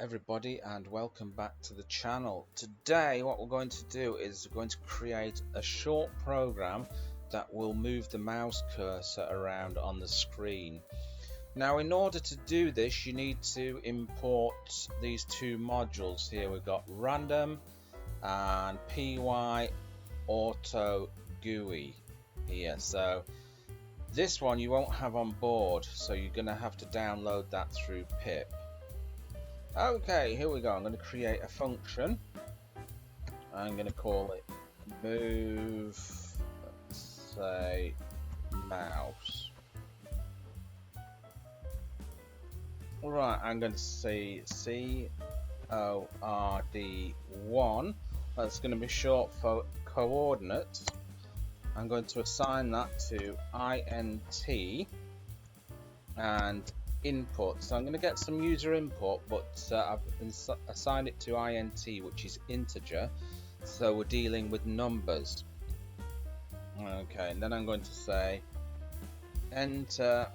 everybody, and welcome back to the channel. Today what we're going to do is we're going to create a short program that will move the mouse cursor around on the screen. Now in order to do this you need to import these two modules here. We've got random and py auto GUI here. So this one you won't have on board, so you're going to have to download that through pip. Okay, here we go. I'm going to create a function. I'm going to call it move, let's say, mouse. Alright, I'm going to say CORD1. That's going to be short for coordinates. I'm going to assign that to INT and input. So I'm going to get some user input, but I've assigned it to INT, which is integer, so we're dealing with numbers. Okay, and then I'm going to say enter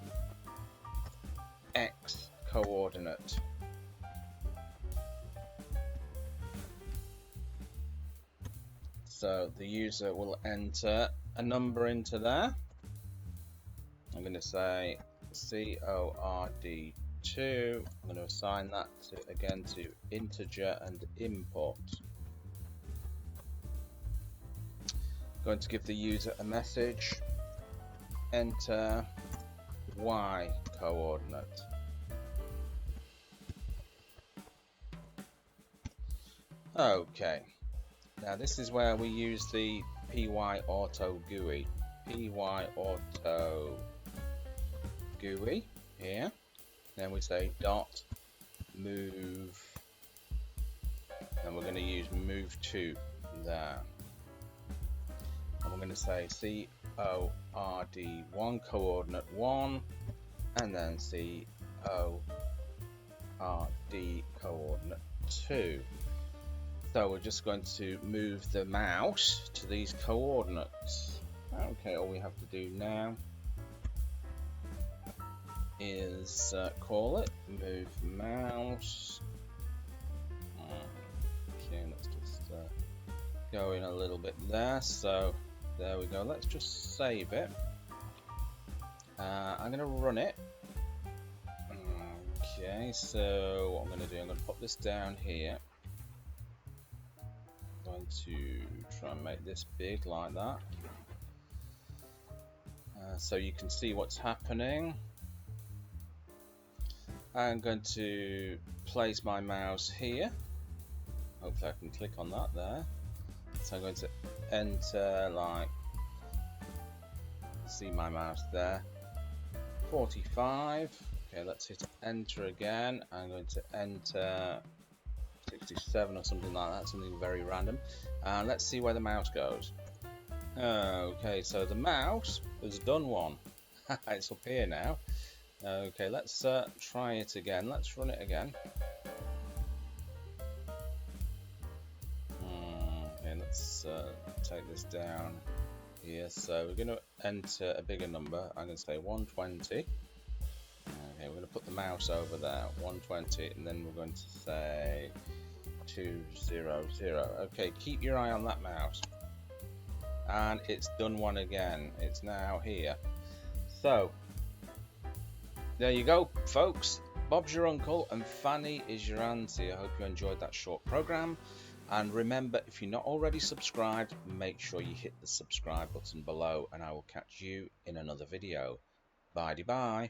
X coordinate. So the user will enter a number into there. I'm going to say CORD2. I'm going to assign that again to integer and import. Going to give the user a message, enter Y coordinate. Okay, now this is where we use the py auto GUI. Py auto GUI here. Then we say dot move, and we're going to use move to there. And we're going to say CORD1 coordinate 1, and then CORD coordinate 2. So we're just going to move the mouse to these coordinates. Okay, all we have to do now is call it move mouse. Okay, let's just go in a little bit there. So there we go. Let's just save it. I'm going to run it. Okay, so what I'm going to do, I'm going to put this down here. I'm going to try and make this big like that, so you can see what's happening. I'm going to place my mouse here. Hopefully I can click on that there. So I'm going to enter, like, see my mouse there, 45. Okay, let's hit enter again. I'm going to enter 67 or something like that, something very random. And let's see where the mouse goes. Okay, so the mouse has done one. It's up here now. Okay, let's try it again. Let's run it again. Okay, let's take this down here. So we're going to enter a bigger number. I'm going to say 120. Okay, we're going to put the mouse over there, 120, and then we're going to say 200. Okay, keep your eye on that mouse. And it's done one again. It's now here. So there you go, folks. Bob's your uncle and Fanny is your auntie. I hope you enjoyed that short program. And remember, if you're not already subscribed, make sure you hit the subscribe button below, and I will catch you in another video. Bye-bye.